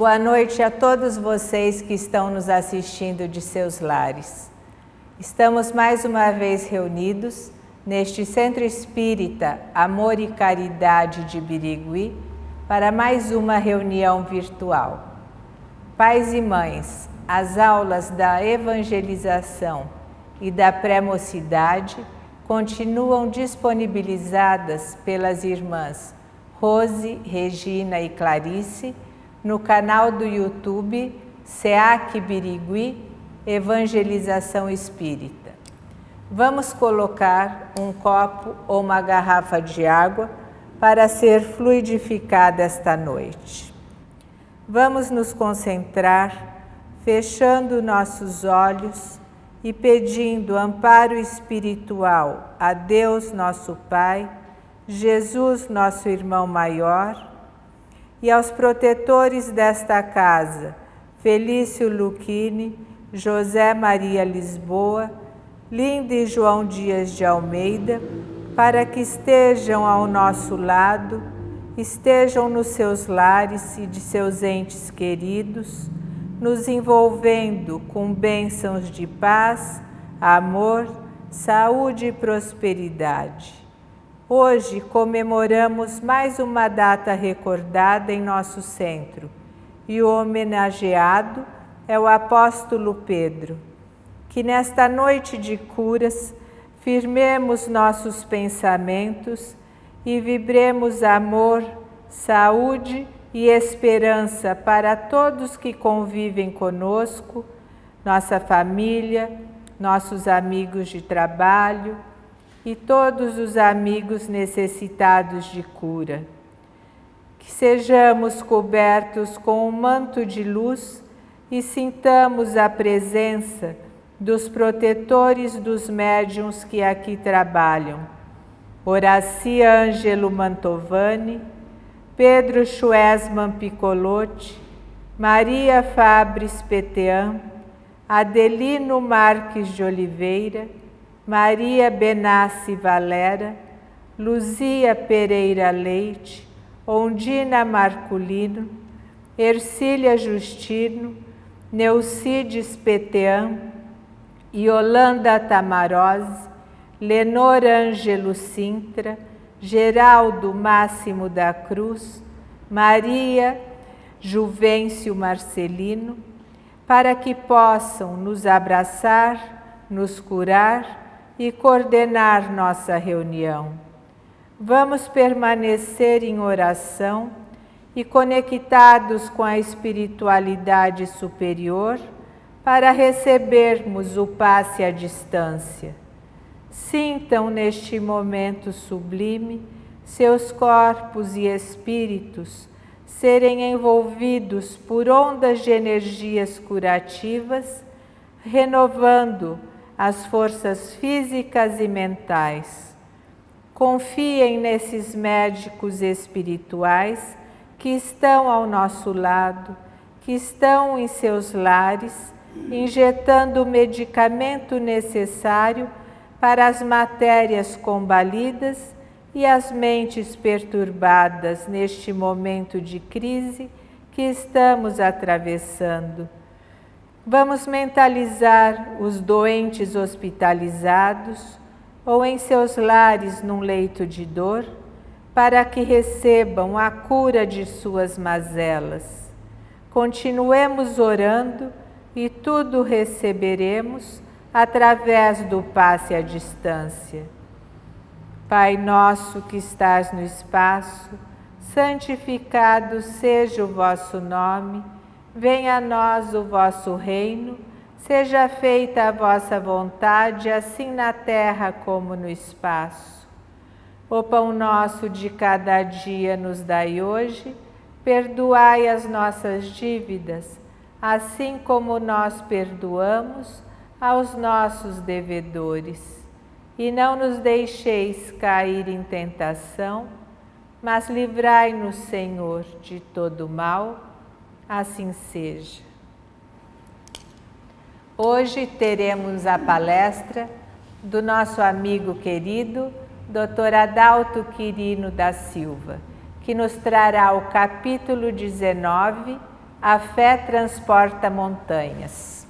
Boa noite a todos vocês que estão nos assistindo de seus lares. Estamos mais uma vez reunidos neste Centro Espírita Amor e Caridade de Birigui para mais uma reunião virtual. Pais e mães, as aulas da evangelização e da pré-mocidade continuam disponibilizadas pelas irmãs Rose, Regina e Clarice no canal do YouTube SEAC Birigui Evangelização Espírita. Vamos colocar um copo ou uma garrafa de água para ser fluidificada esta noite. Vamos nos concentrar, fechando nossos olhos e pedindo amparo espiritual a Deus nosso Pai, Jesus nosso irmão maior, e aos protetores desta casa, Felício Luchini, José Maria Lisboa, Linda e João Dias de Almeida, para que estejam ao nosso lado, estejam nos seus lares e de seus entes queridos, nos envolvendo com bênçãos de paz, amor, saúde e prosperidade. Hoje comemoramos mais uma data recordada em nosso centro, e o homenageado é o apóstolo Pedro. Que nesta noite de curas, firmemos nossos pensamentos e vibremos amor, saúde e esperança para todos que convivem conosco, nossa família, nossos amigos de trabalho e todos os amigos necessitados de cura. Que sejamos cobertos com um manto de luz e sintamos a presença dos protetores dos médiuns que aqui trabalham. Horaci Ângelo Mantovani, Pedro Schwesman Piccolotti, Maria Fabris Petean, Adelino Marques de Oliveira, Maria Benassi Valera, Luzia Pereira Leite, Ondina Marculino, Ercília Justino, Neucides Petean, Yolanda Tamarose, Lenor Ângelo Sintra, Geraldo Máximo da Cruz, Maria Juvencio Marcelino, para que possam nos abraçar, nos curar e coordenar nossa reunião. Vamos permanecer em oração e conectados com a espiritualidade superior para recebermos o passe à distância. Sintam neste momento sublime seus corpos e espíritos serem envolvidos por ondas de energias curativas, renovando as forças físicas e mentais. Confiem nesses médicos espirituais que estão ao nosso lado, que estão em seus lares, injetando o medicamento necessário para as matérias combalidas e as mentes perturbadas neste momento de crise que estamos atravessando. Vamos mentalizar os doentes hospitalizados ou em seus lares num leito de dor, para que recebam a cura de suas mazelas. Continuemos orando e tudo receberemos através do passe à distância. Pai nosso que estás no espaço, santificado seja o vosso nome, venha a nós o vosso reino, seja feita a vossa vontade, assim na terra como no espaço. O pão nosso de cada dia nos dai hoje, perdoai as nossas dívidas, assim como nós perdoamos aos nossos devedores. E não nos deixeis cair em tentação, mas livrai-nos, Senhor, de todo mal. Assim seja. Hoje teremos a palestra do nosso amigo querido, Dr. Adalto Quirino da Silva, que nos trará o capítulo 19, A fé transporta montanhas.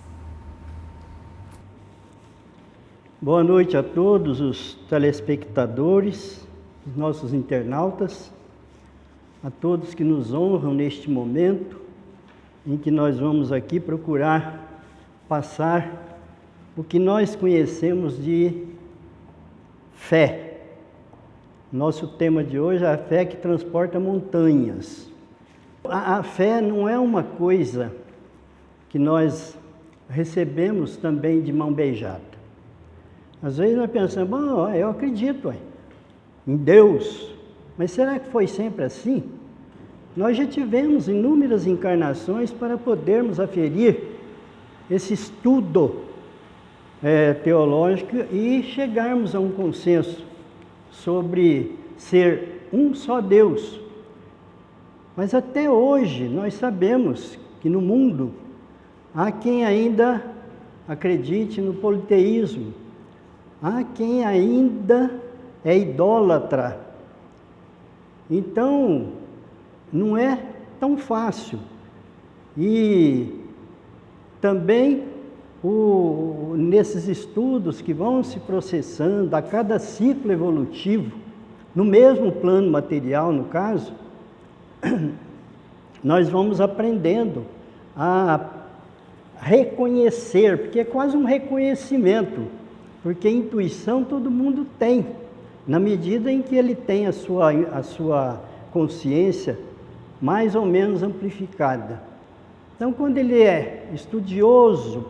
Boa noite a todos os telespectadores, os nossos internautas, a todos que nos honram neste momento em que nós vamos aqui procurar passar o que nós conhecemos de fé. Nosso tema de hoje é a fé que transporta montanhas. A fé não é uma coisa que nós recebemos também de mão beijada. Às vezes nós pensamos, bom, eu acredito em Deus, mas será que foi sempre assim? Nós já tivemos inúmeras encarnações para podermos aferir esse estudo teológico e chegarmos a um consenso sobre ser um só Deus. Mas até hoje nós sabemos que no mundo há quem ainda acredite no politeísmo, há quem ainda é idólatra. Então, não é tão fácil. E também nesses estudos que vão se processando a cada ciclo evolutivo, no mesmo plano material, no caso, nós vamos aprendendo a reconhecer, porque é quase um reconhecimento, porque intuição todo mundo tem, na medida em que ele tem a sua consciência mais ou menos amplificada. Então, quando ele é estudioso,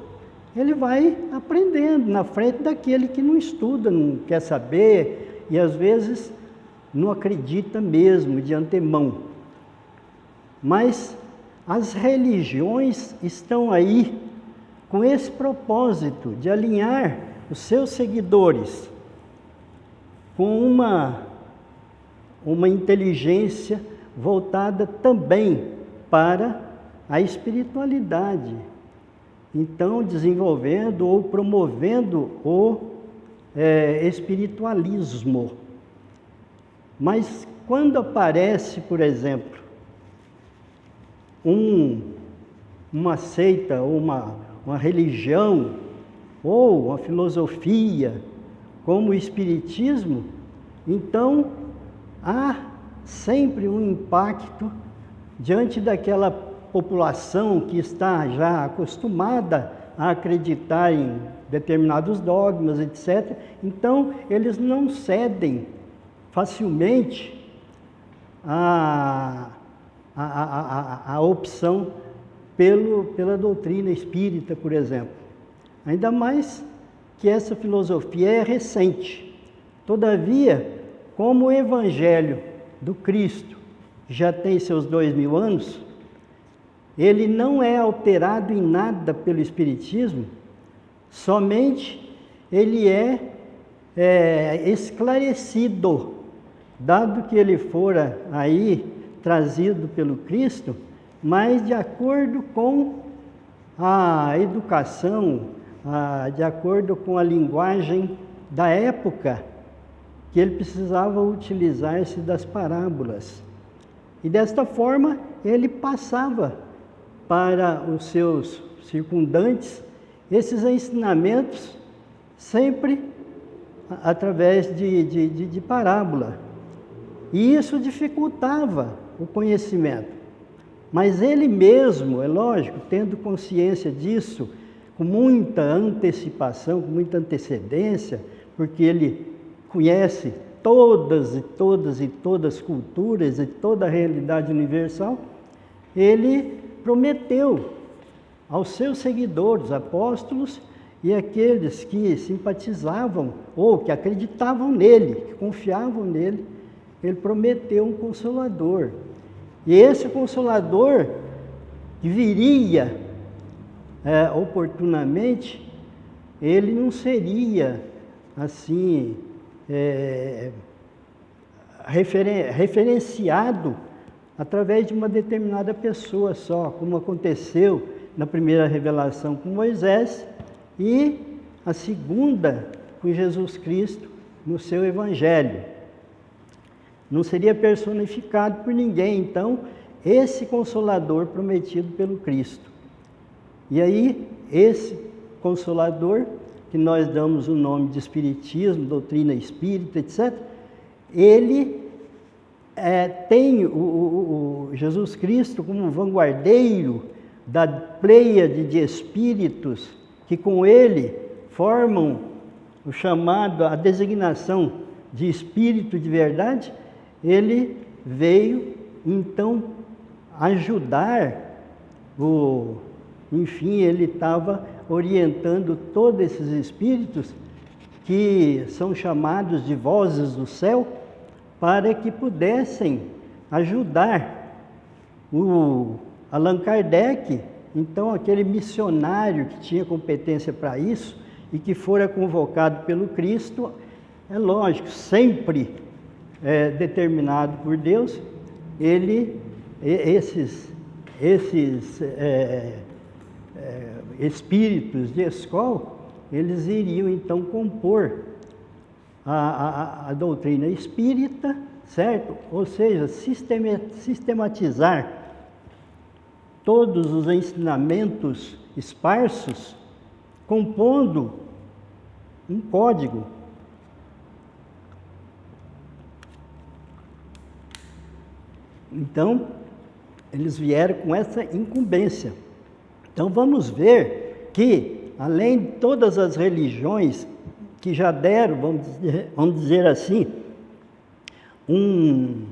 ele vai aprendendo na frente daquele que não estuda, não quer saber e às vezes não acredita mesmo de antemão. Mas as religiões estão aí com esse propósito de alinhar os seus seguidores com uma inteligência voltada também para a espiritualidade. Então, desenvolvendo ou promovendo o espiritualismo. Mas quando aparece, por exemplo, uma seita, ou uma religião, ou uma filosofia, como o Espiritismo, então há sempre um impacto diante daquela população que está já acostumada a acreditar em determinados dogmas, etc. Então, eles não cedem facilmente a opção pela doutrina espírita, por exemplo. Ainda mais que essa filosofia é recente. Todavia, como o Evangelho do Cristo já tem seus 2000 anos, ele não é alterado em nada pelo Espiritismo, somente ele é esclarecido, dado que ele fora aí trazido pelo Cristo, mas de acordo com a educação, de acordo com a linguagem da época, que ele precisava utilizar-se das parábolas. E desta forma, ele passava para os seus circundantes esses ensinamentos sempre através de parábola. E isso dificultava o conhecimento. Mas ele mesmo, é lógico, tendo consciência disso, com muita antecipação, com muita antecedência, porque ele conhece todas as culturas e toda a realidade universal, ele prometeu aos seus seguidores, apóstolos, e aqueles que simpatizavam ou que acreditavam nele, que confiavam nele, ele prometeu um Consolador. E esse Consolador que viria oportunamente, ele não seria assim referenciado através de uma determinada pessoa só, como aconteceu na primeira revelação com Moisés e a segunda com Jesus Cristo no seu Evangelho. Não seria personificado por ninguém. Então, esse Consolador prometido pelo Cristo. E aí, esse Consolador, que nós damos o nome de Espiritismo, doutrina espírita, etc., ele tem o Jesus Cristo como vanguardeiro da pleiade de espíritos que com ele formam o chamado, a designação de espírito de verdade. Ele veio então ajudar enfim, ele estava orientando todos esses espíritos que são chamados de vozes do céu, para que pudessem ajudar o Allan Kardec, então aquele missionário que tinha competência para isso e que fora convocado pelo Cristo, é lógico, sempre determinado por Deus, esses espíritos de escola, eles iriam então compor a doutrina espírita, certo? Ou seja, sistematizar todos os ensinamentos esparsos, compondo um código. Então, eles vieram com essa incumbência. Então, vamos ver que, além de todas as religiões que já deram, vamos dizer assim, um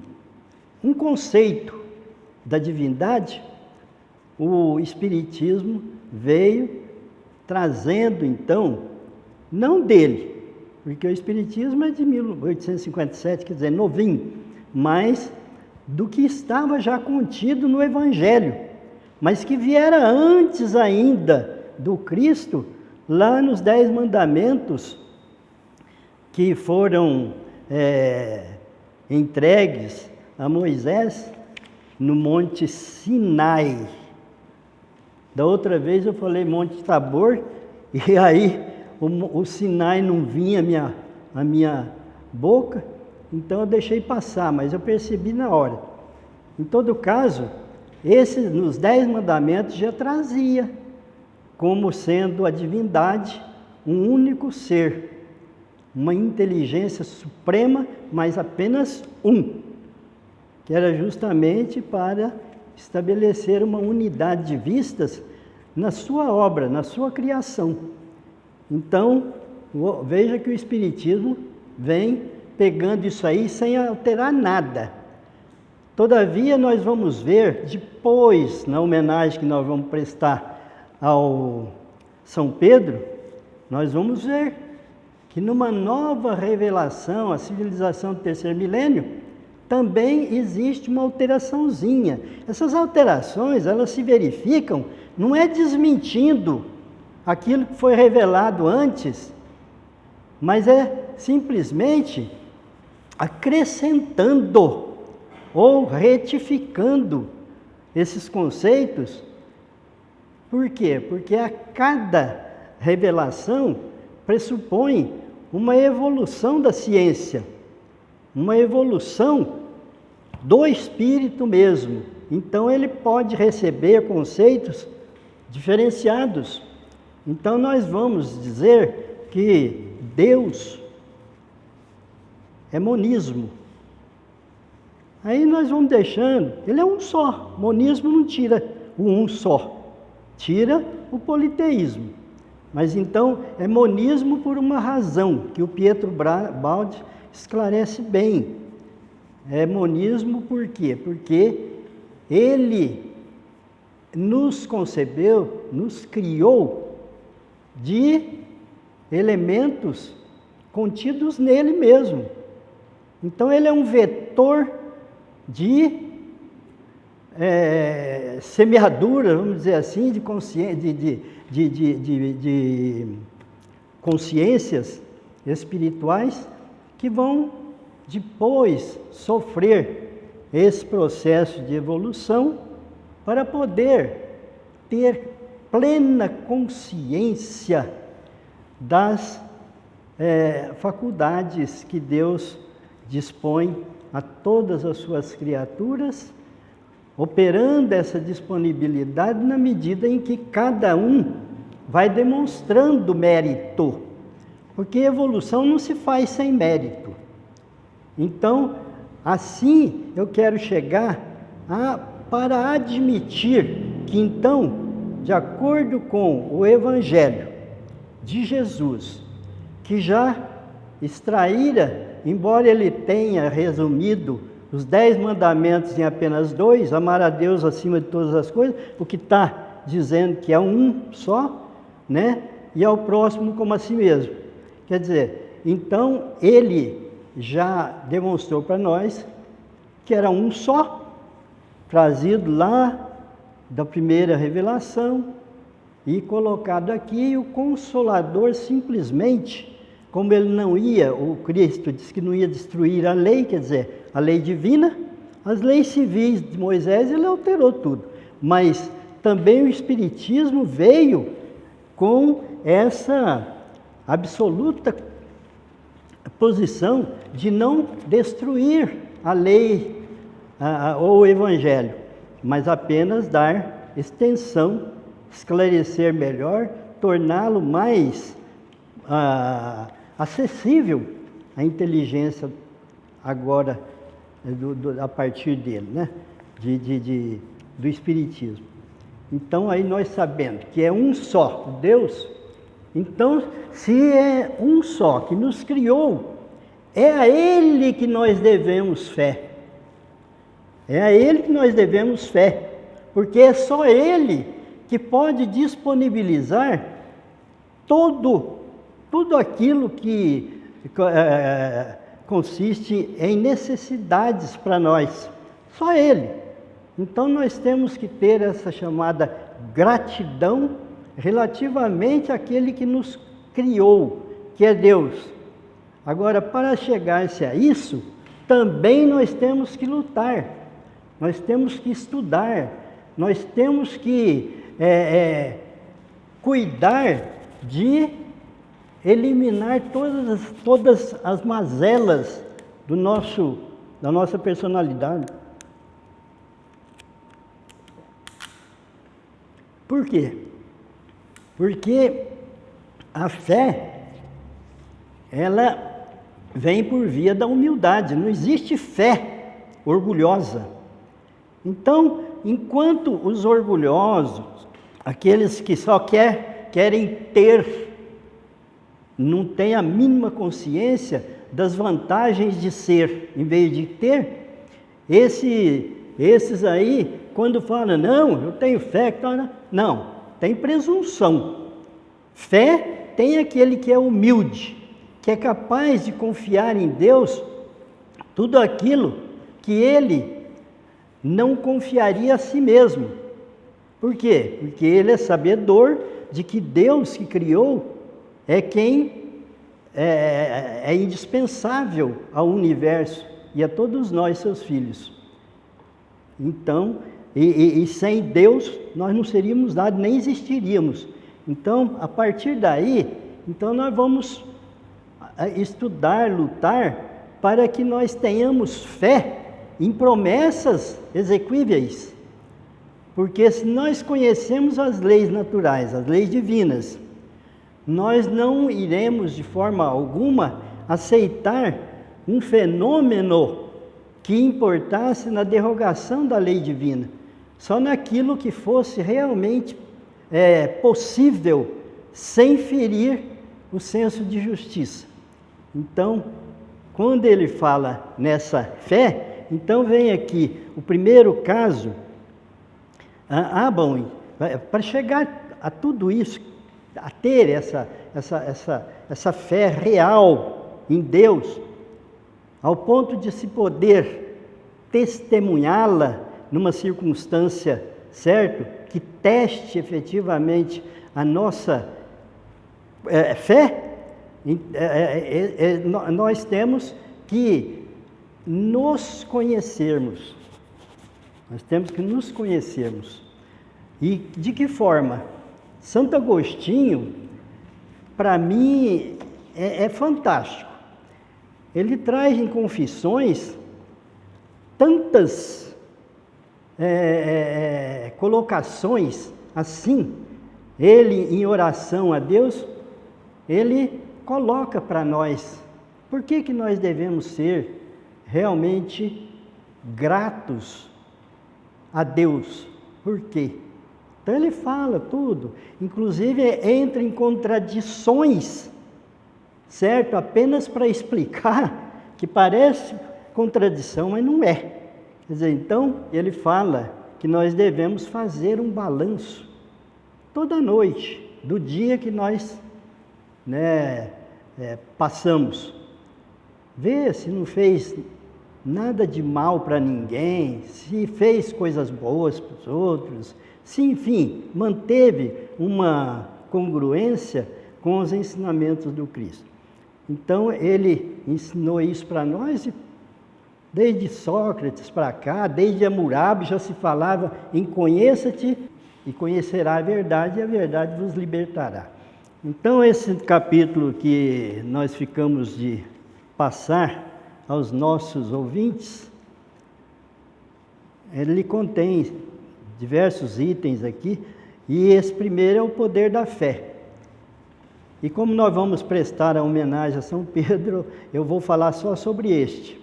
conceito da divindade, o Espiritismo veio trazendo, então, não dele, porque o Espiritismo é de 1857, quer dizer, novinho, mas do que estava já contido no Evangelho, mas que viera antes ainda do Cristo, lá nos 10 Mandamentos, que foram entregues a Moisés no Monte Sinai. Da outra vez eu falei Monte Tabor, e aí o Sinai não vinha à minha boca, então eu deixei passar, mas eu percebi na hora. Em todo caso, nos 10 Mandamentos já trazia como sendo a divindade um único ser, uma inteligência suprema, mas apenas que era justamente para estabelecer uma unidade de vistas na sua obra, na sua criação. Então, veja que o Espiritismo vem pegando isso aí sem alterar nada. Todavia, nós vamos ver, depois, na homenagem que nós vamos prestar ao São Pedro, nós vamos ver que numa nova revelação, a civilização do terceiro milênio, também existe uma alteraçãozinha. Essas alterações, elas se verificam, não é desmentindo aquilo que foi revelado antes, mas é simplesmente acrescentando ou retificando esses conceitos. Por quê? Porque a cada revelação pressupõe uma evolução da ciência, uma evolução do espírito mesmo. Então ele pode receber conceitos diferenciados. Então nós vamos dizer que Deus é monismo. Aí nós vamos deixando, ele é um só. Monismo não tira o um só, tira o politeísmo. Mas então é monismo por uma razão, que o Pietro Baldi esclarece bem. É monismo por quê? Porque ele nos concebeu, nos criou de elementos contidos nele mesmo. Então ele é um vetor de semeadura, vamos dizer assim, de consciências espirituais que vão depois sofrer esse processo de evolução para poder ter plena consciência das faculdades que Deus dispõe a todas as suas criaturas operando essa disponibilidade na medida em que cada um vai demonstrando mérito, porque evolução não se faz sem mérito. Então, assim eu quero chegar para admitir que então, de acordo com o Evangelho de Jesus, que já extraíra, embora ele tenha resumido os 10 mandamentos em apenas 2, amar a Deus acima de todas as coisas, o que está dizendo que é um só, né? E ao próximo como a si mesmo. Quer dizer, então ele já demonstrou para nós que era um só, trazido lá da primeira revelação e colocado aqui, e o Consolador simplesmente, como ele não ia, o Cristo disse que não ia destruir a lei, quer dizer, a lei divina, as leis civis de Moisés, ele alterou tudo. Mas também o Espiritismo veio com essa absoluta posição de não destruir a lei ou o Evangelho, mas apenas dar extensão, esclarecer melhor, torná-lo mais acessível à inteligência agora, a partir dele, né? Do Espiritismo. Então, aí nós sabendo que é um só Deus, então, se é um só que nos criou, é a Ele que nós devemos fé. É a Ele que nós devemos fé, porque é só Ele que pode disponibilizar tudo aquilo que consiste em necessidades para nós. Só Ele. Então nós temos que ter essa chamada gratidão relativamente àquele que nos criou, que é Deus. Agora, para chegar-se a isso, também nós temos que lutar, nós temos que estudar, nós temos que cuidar de eliminar todas as mazelas da nossa personalidade. Por quê? Porque a fé, ela vem por via da humildade, não existe fé orgulhosa. Então, enquanto os orgulhosos, aqueles que só querem ter, não têm a mínima consciência das vantagens de ser, em vez de ter, esses aí, quando falam, não, eu tenho fé, não, tem presunção. Fé tem aquele que é humilde, que é capaz de confiar em Deus tudo aquilo que ele não confiaria a si mesmo. Por quê? Porque ele é sabedor de que Deus que criou é quem é indispensável ao universo e a todos nós, seus filhos. Então, e sem Deus nós não seríamos nada, nem existiríamos. Então, a partir daí, então nós vamos estudar, lutar, para que nós tenhamos fé em promessas exequíveis. Porque se nós conhecemos as leis naturais, as leis divinas, nós não iremos de forma alguma aceitar um fenômeno que importasse na derrogação da lei divina, só naquilo que fosse realmente possível, sem ferir o senso de justiça. Então, quando ele fala nessa fé, então vem aqui o primeiro caso. Bom, para chegar a tudo isso, a ter essa fé real em Deus, ao ponto de se poder testemunhá-la numa circunstância certa, que teste efetivamente a nossa fé, nós temos que nos conhecermos. Nós temos que nos conhecermos. E de que forma? Santo Agostinho, para mim, é fantástico. Ele traz em Confissões tantas colocações assim, ele em oração a Deus, ele coloca para nós por que nós devemos ser realmente gratos a Deus. Por quê? Então ele fala tudo, inclusive entra em contradições, certo? Apenas para explicar que parece contradição, mas não é. Quer dizer, então ele fala que nós devemos fazer um balanço toda noite do dia que nós passamos. Ver se não fez nada de mal para ninguém, se fez coisas boas para os outros, se, enfim, manteve uma congruência com os ensinamentos do Cristo. Então, ele ensinou isso para nós, e desde Sócrates para cá, desde Hammurabi, já se falava em conheça-te e conhecerá a verdade, e a verdade vos libertará. Então, esse capítulo que nós ficamos de passar aos nossos ouvintes, ele contém diversos itens aqui, e esse primeiro é o poder da fé. E como nós vamos prestar a homenagem a São Pedro, eu vou falar só sobre este.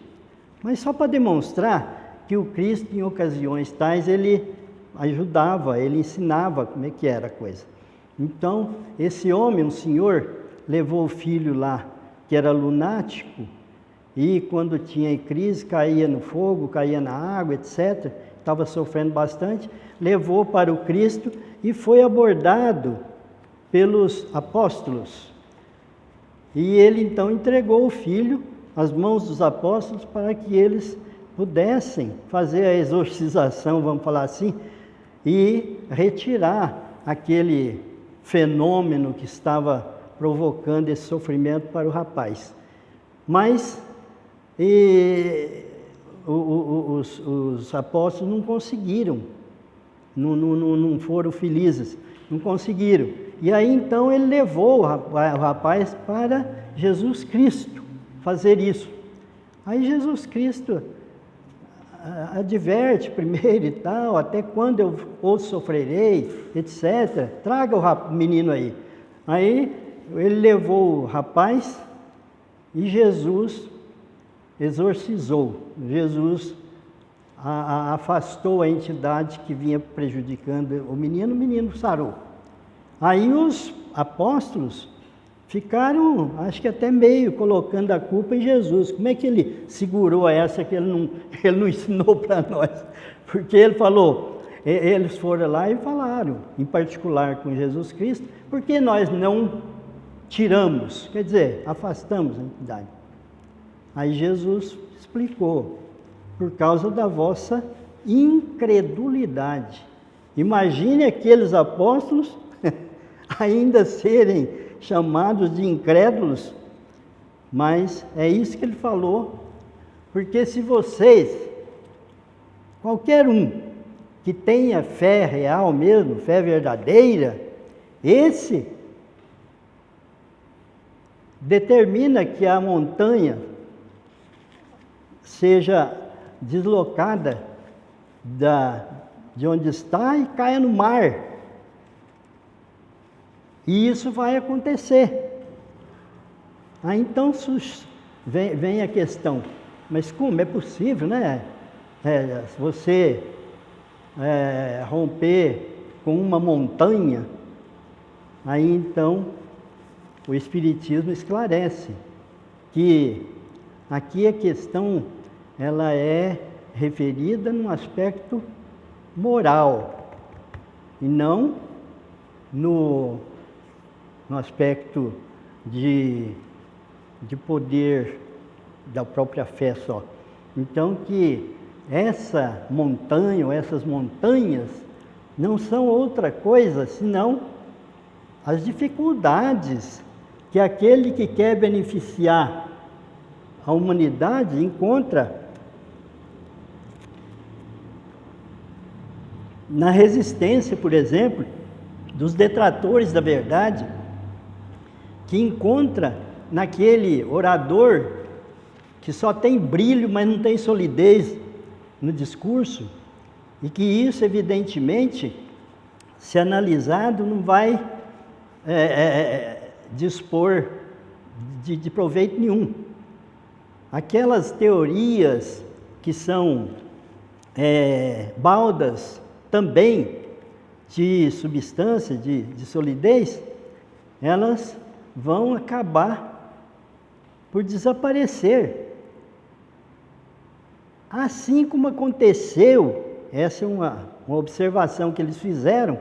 Mas só para demonstrar que o Cristo, em ocasiões tais, ele ajudava, ele ensinava como é que era a coisa. Então, esse homem, um senhor, levou o filho lá, que era lunático, e quando tinha crise, caía no fogo, caía na água, etc., estava sofrendo bastante, levou para o Cristo e foi abordado pelos apóstolos. E ele então entregou o filho às mãos dos apóstolos para que eles pudessem fazer a exorcização, vamos falar assim, e retirar aquele fenômeno que estava provocando esse sofrimento para o rapaz. Mas os apóstolos não conseguiram, não foram felizes, não conseguiram. E aí então ele levou o rapaz para Jesus Cristo fazer isso. Aí Jesus Cristo adverte primeiro e tal, até quando eu ou sofrerei, etc. Traga o menino aí. Aí ele levou o rapaz e Jesus exorcizou. Jesus afastou a entidade que vinha prejudicando o menino sarou. Aí os apóstolos ficaram, acho que até meio, colocando a culpa em Jesus. Como é que ele segurou essa que ele não ensinou para nós? Porque ele falou, eles foram lá e falaram, em particular com Jesus Cristo, por que nós não tiramos, quer dizer, afastamos a entidade? Aí Jesus explicou, por causa da vossa incredulidade. Imagine aqueles apóstolos ainda serem chamados de incrédulos, mas é isso que ele falou, porque se vocês, qualquer um que tenha fé real mesmo, fé verdadeira, esse determina que a montanha seja deslocada de onde está e caia no mar. E isso vai acontecer. Aí então vem a questão, mas como é possível, né? Você romper com uma montanha? Aí então o Espiritismo esclarece que aqui a questão ela é referida num aspecto moral e não no aspecto de poder da própria fé só. Então que essa montanha ou essas montanhas não são outra coisa senão as dificuldades que aquele que quer beneficiar a humanidade encontra na resistência, por exemplo, dos detratores da verdade, que encontra naquele orador que só tem brilho, mas não tem solidez no discurso, E que isso, evidentemente, se analisado, não vai dispor de proveito nenhum. Aquelas teorias que são baldas também de substância, de solidez, elas vão acabar por desaparecer. Assim como aconteceu, essa é uma observação que eles fizeram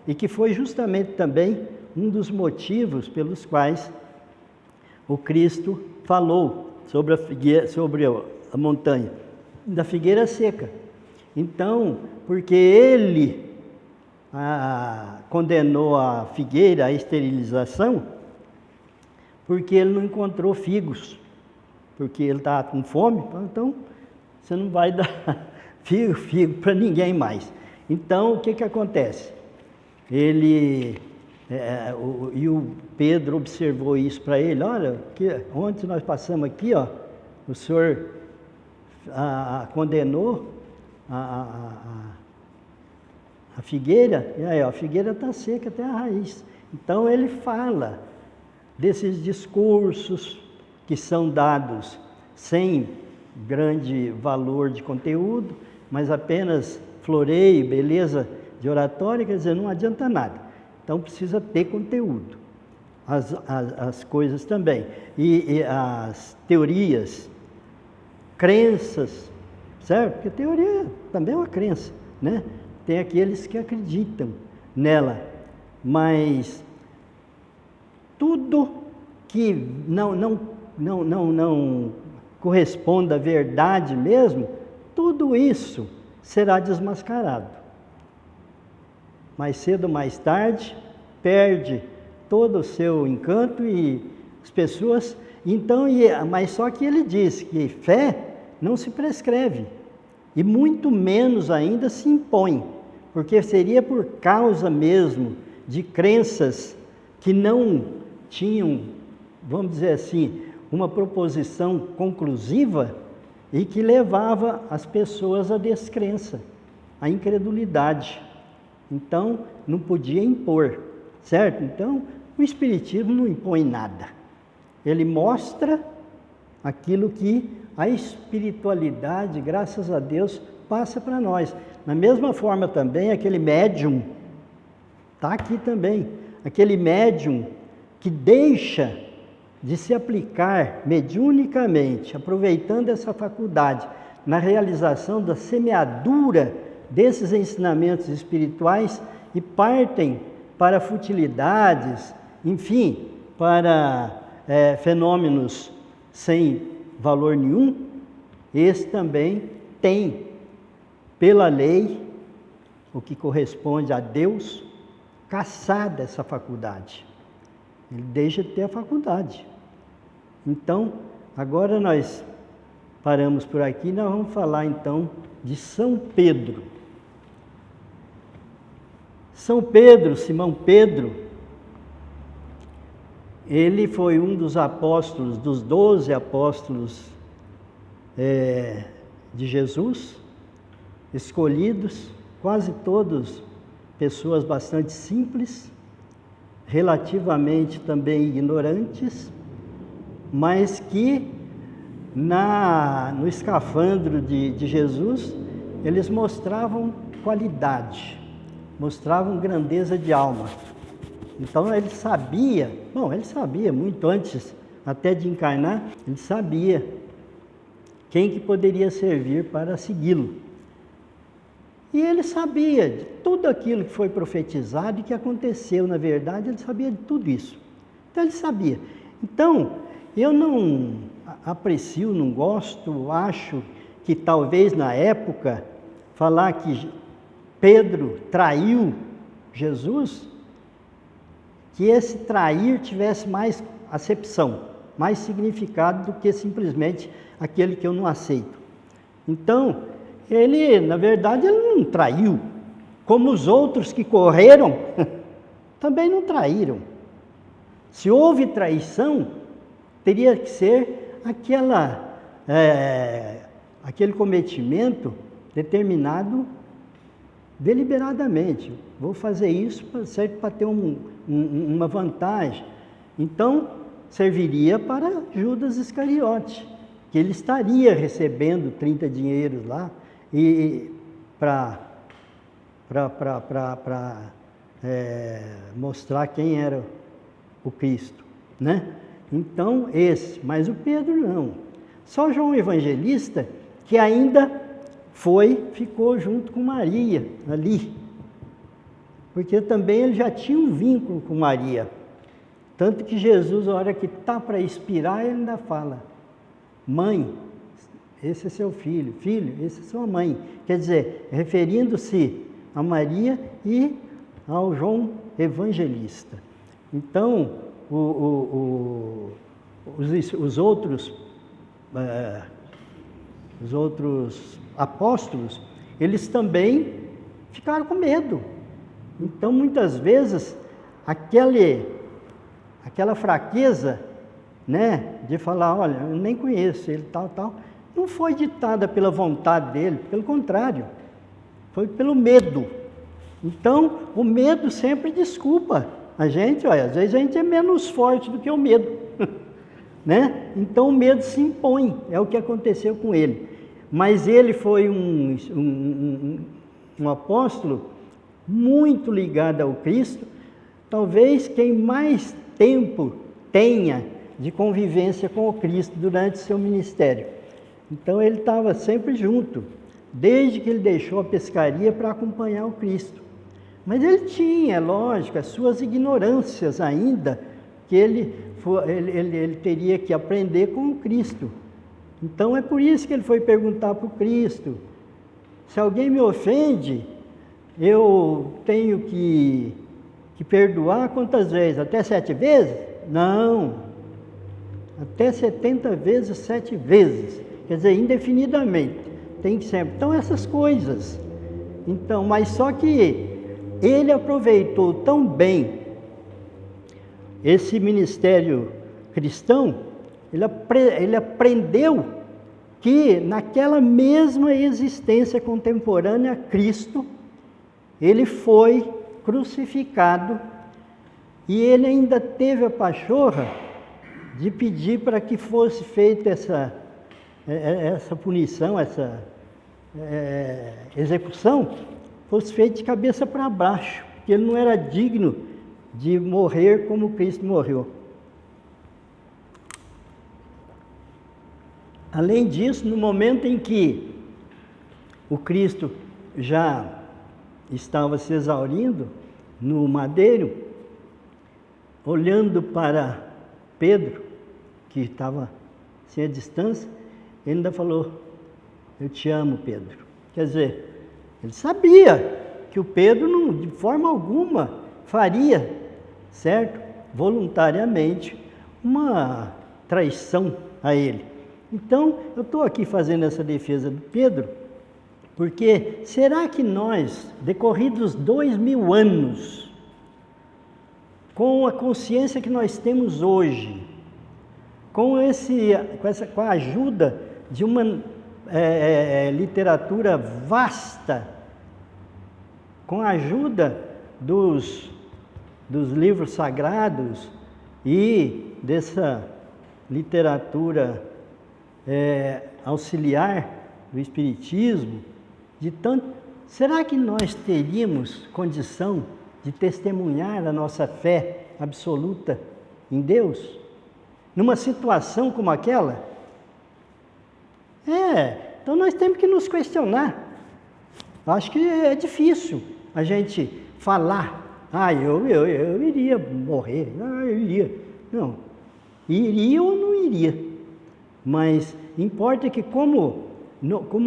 e que foi justamente também um dos motivos pelos quais o Cristo falou sobre a figueira, sobre a montanha da figueira seca. Então, porque ele condenou a figueira à esterilização, porque ele não encontrou figos, porque ele estava com fome, então você não vai dar figo para ninguém mais. Então, o que acontece? E o Pedro observou isso para ele: olha, ontem nós passamos aqui, ó, o senhor condenou a figueira, e aí, ó, a figueira está seca até a raiz. Então ele fala desses discursos que são dados sem grande valor de conteúdo, mas apenas floreio, beleza de oratória, quer dizer, não adianta nada. Então precisa ter conteúdo, as coisas também. E as teorias, crenças, certo? Porque teoria também é uma crença, né? Tem aqueles que acreditam nela, mas tudo que não corresponda à verdade mesmo, tudo isso será desmascarado. Mais cedo ou mais tarde, perde todo o seu encanto e as pessoas... Então, mas só que ele diz que fé não se prescreve, e muito menos ainda se impõe, porque seria por causa mesmo de crenças que não tinham, vamos dizer assim, uma proposição conclusiva e que levava as pessoas à descrença, à incredulidade. Então, não podia impor, certo? Então, o Espiritismo não impõe nada. Ele mostra aquilo que a espiritualidade, graças a Deus, passa para nós. Da mesma forma também, aquele médium, está aqui também, aquele médium que deixa de se aplicar mediunicamente, aproveitando essa faculdade, na realização da semeadura desses ensinamentos espirituais e partem para futilidades, enfim, para fenômenos sem valor nenhum, esse também tem, pela lei, o que corresponde a Deus, caçada essa faculdade. Ele deixa de ter a faculdade. Então, agora nós paramos por aqui, nós vamos falar então de São Pedro. São Pedro, Simão Pedro, ele foi um dos apóstolos, dos 12 apóstolos de Jesus, escolhidos, quase todos pessoas bastante simples, relativamente também ignorantes, mas que no escafandro de Jesus, eles mostravam qualidade, mostravam grandeza de alma. Então ele sabia muito antes até de encarnar, ele sabia quem que poderia servir para segui-lo. E ele sabia de tudo aquilo que foi profetizado e que aconteceu, na verdade, ele sabia de tudo isso. Então ele sabia. Então, eu não aprecio, não gosto, acho que talvez na época, falar que Pedro traiu Jesus, que esse trair tivesse mais acepção, mais significado do que simplesmente aquele que eu não aceito. Então, ele, na verdade, ele não traiu, como os outros que correram, também não traíram. Se houve traição, teria que ser aquele cometimento determinado deliberadamente. Vou fazer isso para ter uma vantagem. Então, serviria para Judas Iscariote, que ele estaria recebendo 30 dinheiros lá e para mostrar quem era o Cristo, né? Então, mas o Pedro não. Só João Evangelista, que ainda ficou junto com Maria ali, porque também ele já tinha um vínculo com Maria. Tanto que Jesus, a hora que está para expirar, ele ainda fala: mãe, esse é seu filho, filho, esse é sua mãe. Quer dizer, referindo-se a Maria e ao João Evangelista. Então, os outros apóstolos, eles também ficaram com medo. Então, muitas vezes, aquela fraqueza, né, de falar: olha, eu nem conheço ele, tal, não foi ditada pela vontade dele, pelo contrário, foi pelo medo. Então, o medo sempre desculpa a gente. Olha, às vezes a gente é menos forte do que o medo, né? Então, o medo se impõe, é o que aconteceu com ele. Mas ele foi um apóstolo muito ligado ao Cristo, talvez quem mais tempo tenha de convivência com o Cristo durante seu ministério. Então ele estava sempre junto, desde que ele deixou a pescaria para acompanhar o Cristo. Mas ele tinha, lógico, as suas ignorâncias ainda, que ele teria que aprender com o Cristo. Então é por isso que ele foi perguntar para o Cristo: se alguém me ofende, eu tenho que perdoar quantas vezes? Até 7 vezes? Não, até 70 vezes, 7 vezes. Quer dizer, indefinidamente, tem que sempre. Então, essas coisas. Então, mas só que ele aproveitou tão bem esse ministério cristão, ele aprendeu que naquela mesma existência contemporânea a Cristo, ele foi crucificado e ele ainda teve a pachorra de pedir para que fosse feita essa punição, essa execução, fosse feita de cabeça para baixo, porque ele não era digno de morrer como Cristo morreu. Além disso, no momento em que o Cristo já estava se exaurindo no madeiro, olhando para Pedro, que estava sem a distância, ele ainda falou: eu te amo, Pedro. Quer dizer, ele sabia que o Pedro não, de forma alguma, faria, certo, voluntariamente, uma traição a ele. Então, eu estou aqui fazendo essa defesa do Pedro, porque será que nós, decorridos 2000 anos, com a consciência que nós temos hoje, com a ajuda de uma literatura vasta, com a ajuda dos livros sagrados e dessa literatura auxiliar do Espiritismo, será que nós teríamos condição de testemunhar a nossa fé absoluta em Deus? Numa situação como aquela? Então nós temos que nos questionar. Acho que é difícil a gente falar: eu iria morrer, eu iria. Não, iria ou não iria. Mas importa que como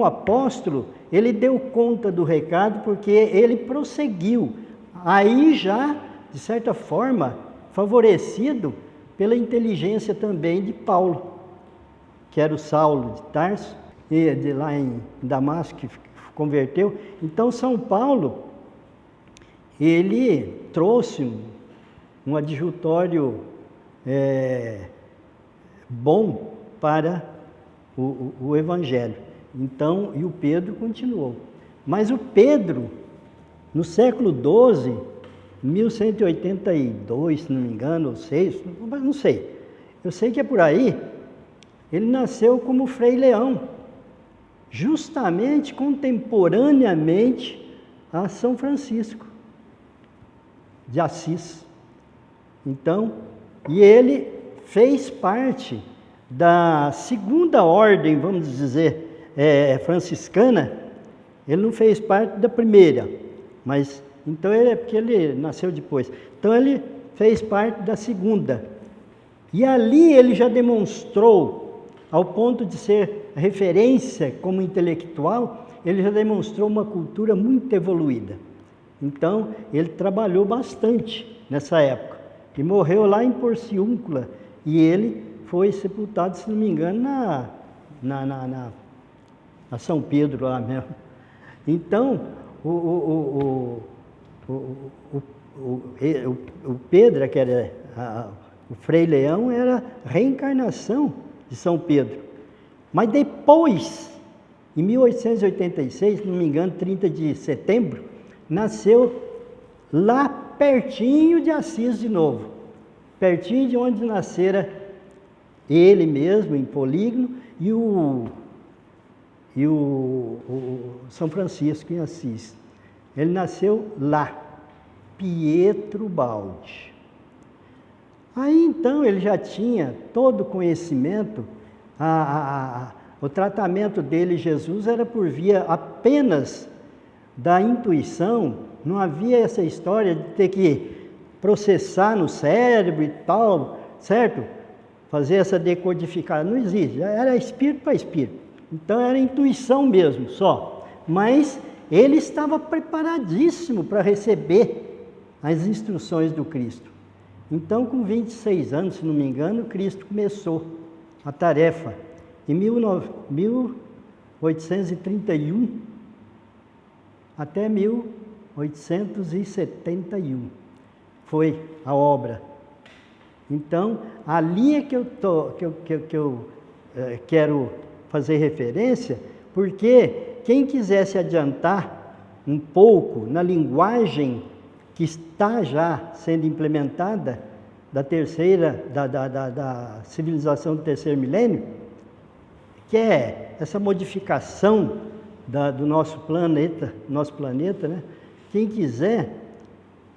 apóstolo, ele deu conta do recado, porque ele prosseguiu. Aí já, de certa forma, favorecido pela inteligência também de Paulo, que era o Saulo de Tarso, e de lá em Damasco, que converteu. Então, São Paulo, ele trouxe um adjutório bom para o Evangelho. Então, e o Pedro continuou. Mas o Pedro, No século XII, 1182, se não me engano, ou 6, não sei. Eu sei que é por aí. Ele nasceu como Frei Leão, justamente contemporaneamente a São Francisco de Assis. Então, e ele fez parte da segunda ordem, vamos dizer, franciscana. Ele não fez parte da primeira, mas então é porque ele nasceu depois. Então ele fez parte da segunda. E ali ele já demonstrou, ao ponto de ser referência como intelectual, ele já demonstrou uma cultura muito evoluída. Então ele trabalhou bastante nessa época. E morreu lá em Porciúncula. E ele foi sepultado, se não me engano, na São Pedro lá mesmo. Então, o Pedro, que era o Frei Leão, era a reencarnação de São Pedro. Mas depois, em 1886, se não me engano, 30 de setembro, nasceu lá pertinho de Assis de novo. Pertinho de onde nascera ele mesmo, em Polígono, e o São Francisco em Assis. Ele nasceu lá, Pietro Baldi. Aí então ele já tinha todo o conhecimento, o tratamento dele, Jesus, era por via apenas da intuição, não havia essa história de ter que processar no cérebro e tal, certo? Fazer essa decodificação, não existe, era espírito para espírito. Então era intuição mesmo, só. Mas ele estava preparadíssimo para receber as instruções do Cristo. Então, com 26 anos, se não me engano, Cristo começou a tarefa. Em 1831 até 1871 foi a obra. Então, a linha que eu quero fazer referência, porque quem quiser se adiantar um pouco na linguagem que está já sendo implementada da civilização do terceiro milênio, que é essa modificação do nosso planeta, né? Quem quiser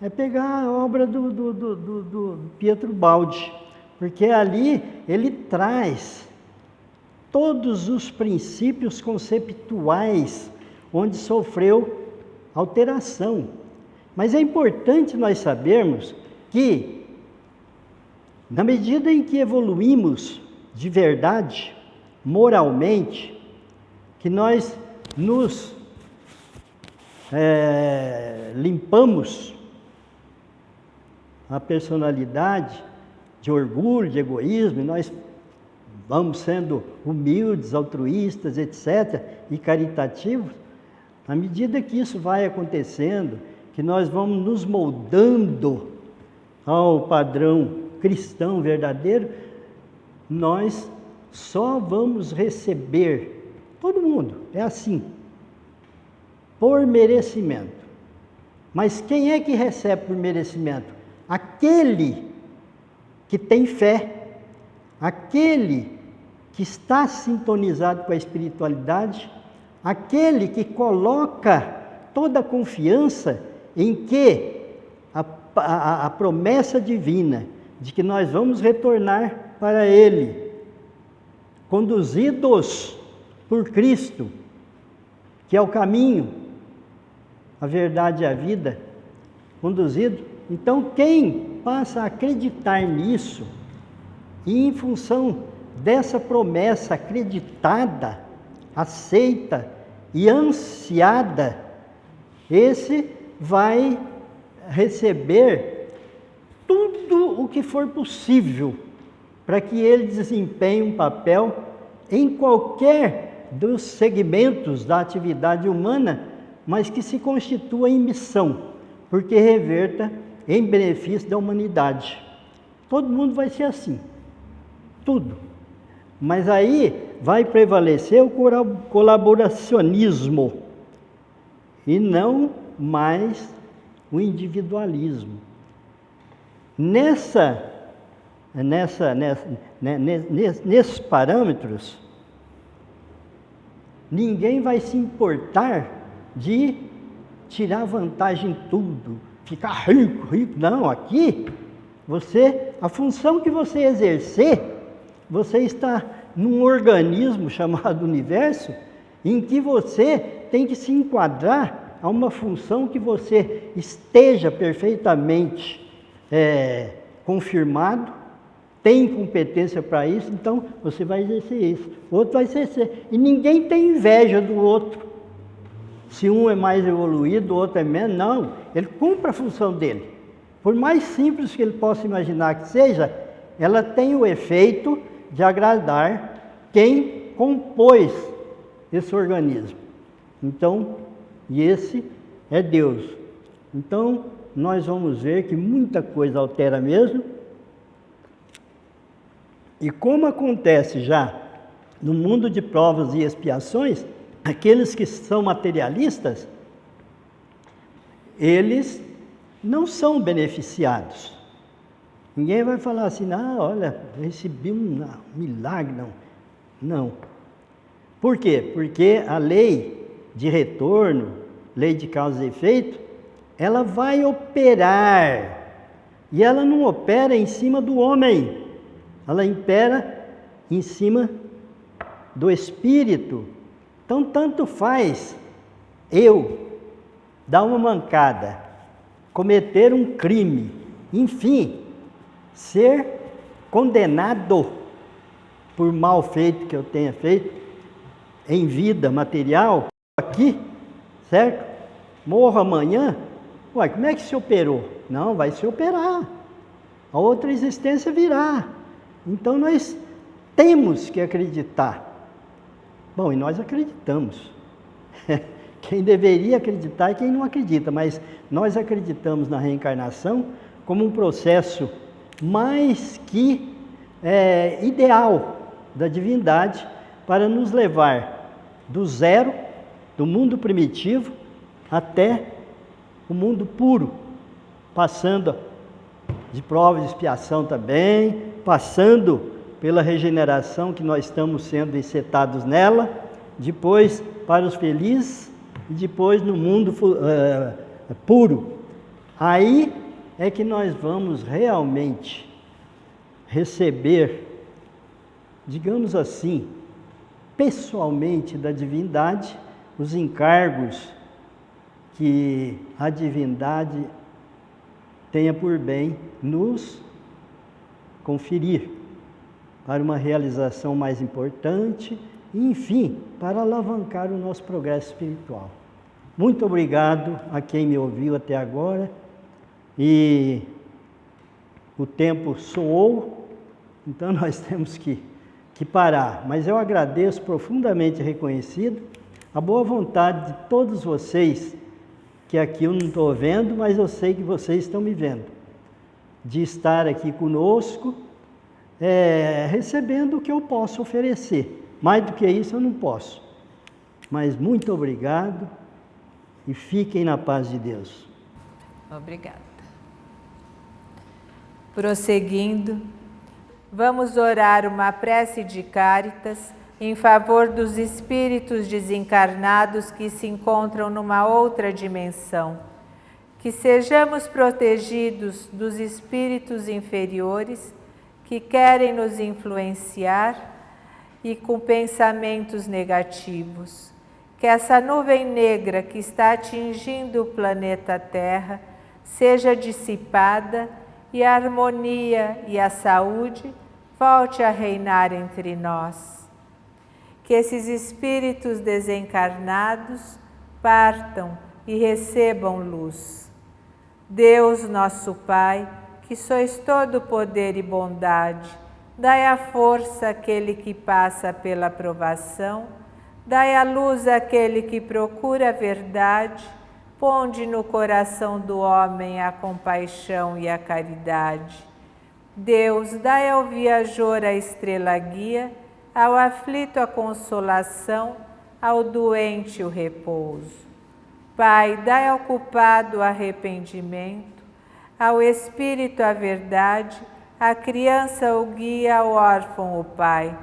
é pegar a obra do Pietro Baldi, porque ali ele traz todos os princípios conceptuais onde sofreu alteração. Mas é importante nós sabermos que, na medida em que evoluímos de verdade, moralmente, que nós nos limpamos a personalidade de orgulho, de egoísmo, e nós vamos sendo humildes, altruístas, etc., e caritativos, à medida que isso vai acontecendo, que nós vamos nos moldando ao padrão cristão verdadeiro, nós só vamos receber, todo mundo, é assim, por merecimento. Mas quem é que recebe por merecimento? Aquele que tem fé, aquele que está sintonizado com a espiritualidade, aquele que coloca toda a confiança em que a promessa divina de que nós vamos retornar para Ele, conduzidos por Cristo, que é o caminho, a verdade e a vida, conduzido. Então, quem passa a acreditar nisso, e em função dessa promessa acreditada, aceita e ansiada, esse vai receber tudo o que for possível para que ele desempenhe um papel em qualquer dos segmentos da atividade humana, mas que se constitua em missão, porque reverta em benefício da humanidade. Todo mundo vai ser assim, tudo. Mas aí vai prevalecer o colaboracionismo e não mais o individualismo. Nesses parâmetros, ninguém vai se importar de tirar vantagem em tudo, ficar rico. Não, aqui, a função que você exercer, você está num organismo chamado universo, em que você tem que se enquadrar a uma função que você esteja perfeitamente confirmado, tem competência para isso, então você vai exercer isso. O outro vai exercer. E ninguém tem inveja do outro. Se um é mais evoluído, o outro é menos, não. Ele cumpre a função dele. Por mais simples que ele possa imaginar que seja, ela tem o efeito de agradar quem compôs esse organismo. Então, e esse é Deus. Então, nós vamos ver que muita coisa altera mesmo. E como acontece já no mundo de provas e expiações, aqueles que são materialistas, eles não são beneficiados. Ninguém vai falar assim, olha, recebi um milagre, não. Não. Por quê? Porque a lei de retorno, lei de causa e efeito, ela vai operar. E ela não opera em cima do homem. Ela impera em cima do espírito. Então, tanto faz eu dar uma mancada, cometer um crime, enfim, ser condenado por mal feito que eu tenha feito em vida material, aqui, certo? Morro amanhã, como é que se operou? Não, vai se operar. A outra existência virá. Então nós temos que acreditar. Bom, e nós acreditamos. Quem deveria acreditar é quem não acredita, mas nós acreditamos na reencarnação como um processo mais que ideal da divindade para nos levar do zero, do mundo primitivo, até o mundo puro, passando de prova e expiação também, passando pela regeneração que nós estamos sendo encetados nela, depois para os felizes e depois no mundo puro. Aí é que nós vamos realmente receber, digamos assim, pessoalmente da divindade, os encargos que a divindade tenha por bem nos conferir para uma realização mais importante, enfim, para alavancar o nosso progresso espiritual. Muito obrigado a quem me ouviu até agora, e o tempo soou, então nós temos que parar, mas eu agradeço profundamente reconhecido a boa vontade de todos vocês, que aqui eu não estou vendo, mas eu sei que vocês estão me vendo, de estar aqui conosco, recebendo o que eu posso oferecer. Mais do que isso eu não posso. Mas muito obrigado e fiquem na paz de Deus. Obrigada. Prosseguindo, vamos orar uma prece de Cáritas em favor dos espíritos desencarnados que se encontram numa outra dimensão. Que sejamos protegidos dos espíritos inferiores que querem nos influenciar e com pensamentos negativos. Que essa nuvem negra que está atingindo o planeta Terra seja dissipada e a harmonia e a saúde volte a reinar entre nós. Que esses espíritos desencarnados partam e recebam luz. Deus, nosso Pai, que sois todo poder e bondade, dai a força àquele que passa pela provação, dai a luz àquele que procura a verdade, ponde no coração do homem a compaixão e a caridade. Deus, dai ao viajor a estrela guia, ao aflito a consolação, ao doente o repouso. Pai, dai ao culpado arrependimento, ao espírito a verdade, à criança o guia, ao órfão o Pai.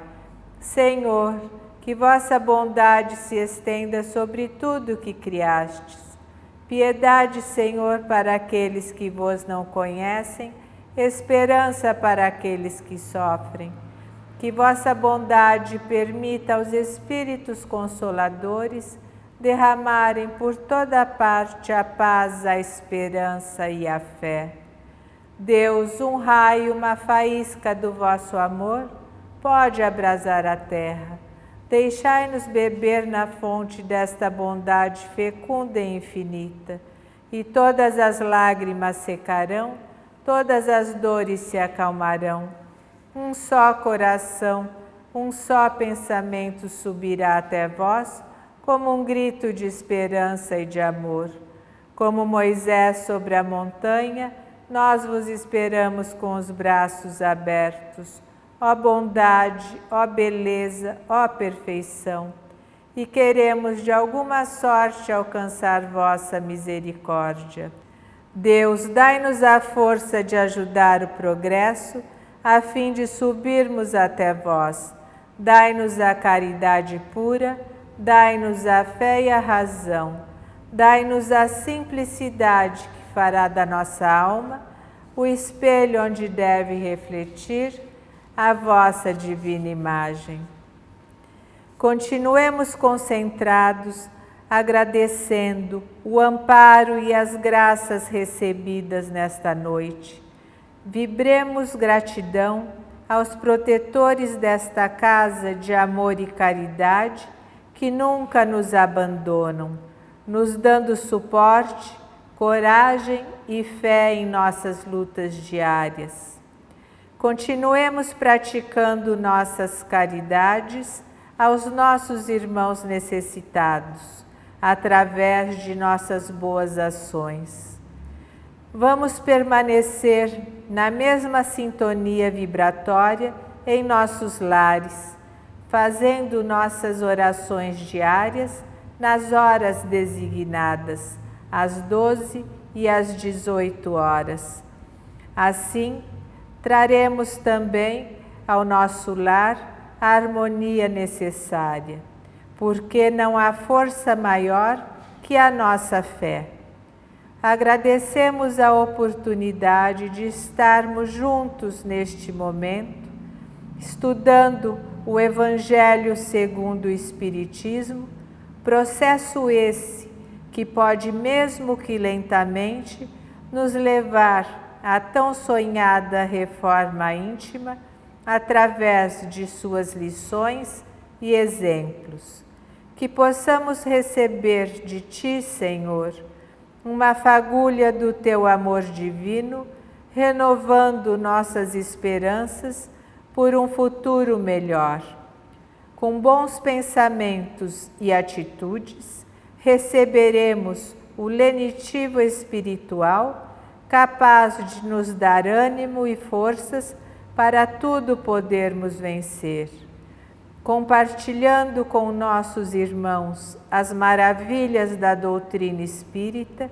Senhor, que vossa bondade se estenda sobre tudo que criastes. Piedade, Senhor, para aqueles que vos não conhecem, esperança para aqueles que sofrem. Que vossa bondade permita aos Espíritos Consoladores derramarem por toda parte a paz, a esperança e a fé. Deus, um raio, uma faísca do vosso amor, pode abrasar a terra. Deixai-nos beber na fonte desta bondade fecunda e infinita, e todas as lágrimas secarão, todas as dores se acalmarão. Um só coração, um só pensamento subirá até vós, como um grito de esperança e de amor. Como Moisés sobre a montanha, nós vos esperamos com os braços abertos. Ó bondade, ó beleza, ó perfeição, e queremos de alguma sorte alcançar vossa misericórdia. Deus, dai-nos a força de ajudar o progresso, a fim de subirmos até vós. Dai-nos a caridade pura, dai-nos a fé e a razão, dai-nos a simplicidade que fará da nossa alma o espelho onde deve refletir a vossa divina imagem. Continuemos concentrados, agradecendo o amparo e as graças recebidas nesta noite. Vibremos gratidão aos protetores desta casa de amor e caridade que nunca nos abandonam, nos dando suporte, coragem e fé em nossas lutas diárias. Continuemos praticando nossas caridades aos nossos irmãos necessitados, através de nossas boas ações. Vamos permanecer na mesma sintonia vibratória em nossos lares, fazendo nossas orações diárias nas horas designadas, às 12 e às 18 horas. Assim, traremos também ao nosso lar a harmonia necessária, porque não há força maior que a nossa fé. Agradecemos a oportunidade de estarmos juntos neste momento, estudando o Evangelho segundo o Espiritismo, processo esse que pode, mesmo que lentamente, nos levar à tão sonhada reforma íntima através de suas lições e exemplos. Que possamos receber de Ti, Senhor, uma fagulha do Teu amor divino, renovando nossas esperanças por um futuro melhor. Com bons pensamentos e atitudes, receberemos o lenitivo espiritual, capaz de nos dar ânimo e forças para tudo podermos vencer. Compartilhando com nossos irmãos as maravilhas da doutrina espírita,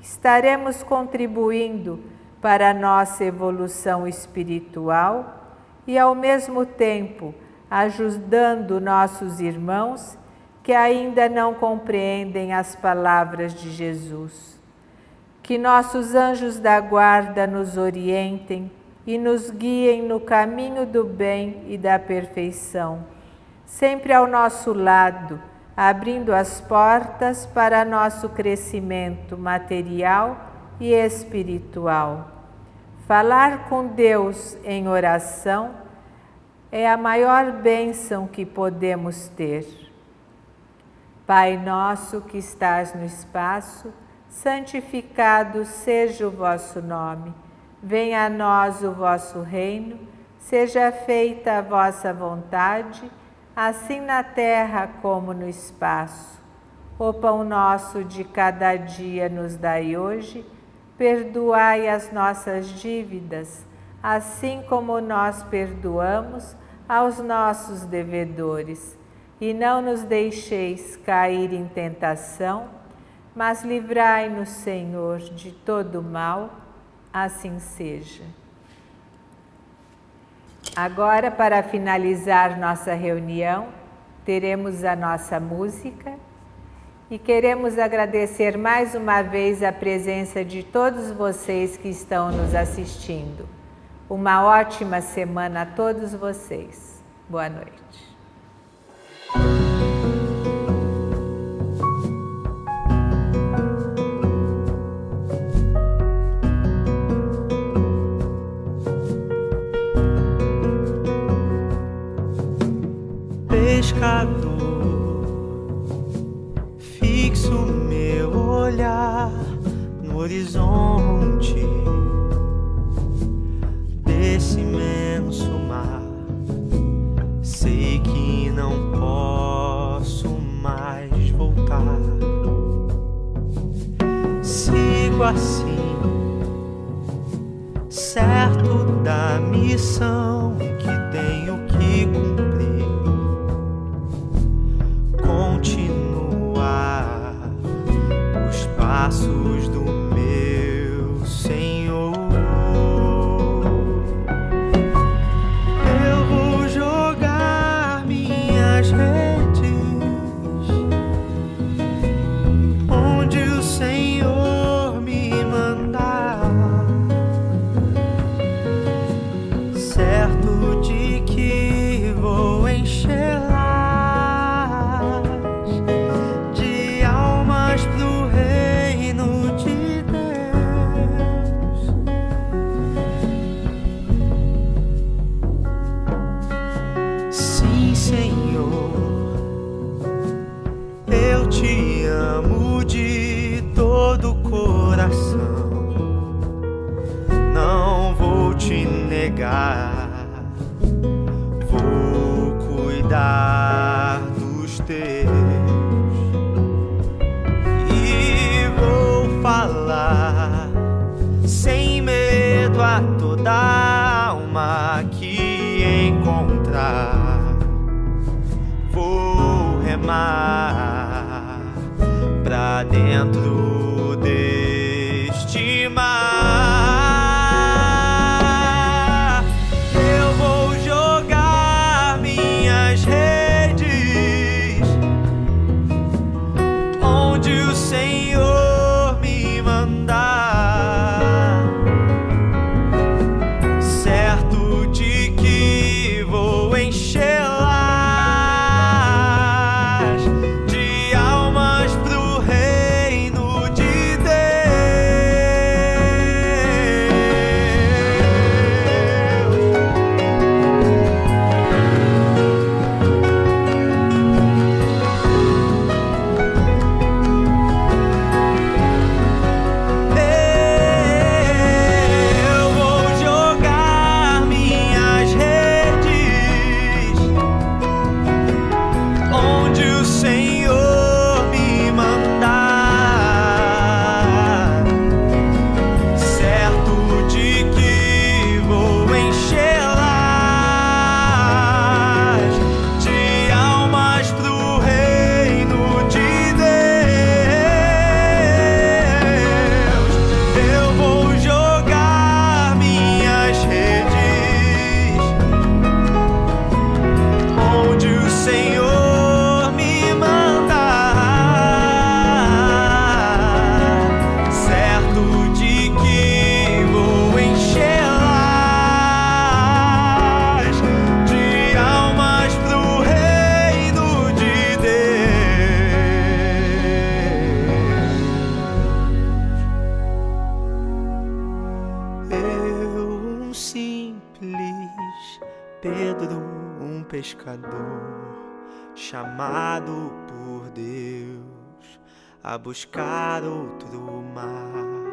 estaremos contribuindo para a nossa evolução espiritual e, ao mesmo tempo, ajudando nossos irmãos que ainda não compreendem as palavras de Jesus. Que nossos anjos da guarda nos orientem e nos guiem no caminho do bem e da perfeição, sempre ao nosso lado, abrindo as portas para nosso crescimento material e espiritual. Falar com Deus em oração é a maior bênção que podemos ter. Pai nosso que estás no espaço, santificado seja o vosso nome. Venha a nós o vosso reino, seja feita a vossa vontade, assim na terra como no espaço. O pão nosso de cada dia nos dai hoje, perdoai as nossas dívidas, assim como nós perdoamos aos nossos devedores. E não nos deixeis cair em tentação, mas livrai-nos, Senhor, de todo mal, assim seja. Agora, para finalizar nossa reunião, teremos a nossa música e queremos agradecer mais uma vez a presença de todos vocês que estão nos assistindo. Uma ótima semana a todos vocês. Boa noite. Pescador, fixo meu olhar no horizonte desse imenso mar. Sei que não posso mais voltar. Sigo assim, certo da missão que tenho que cumprir. Continuar os passos do meu Senhor. Eu vou jogar minhas redes onde o Senhor me mandar, certo de que vou encher pro reino de Deus. Sim, Senhor, eu te amo de todo o coração. Não vou te negar, vou cuidar dos teus. Falar sem medo a toda alma que encontrar. Vou remar pra dentro deste mar. Eu vou jogar minhas redes onde o Senhor certo de que vou enchê-las de almas pro reino de Pedro, um pescador, chamado por Deus a buscar outro mar.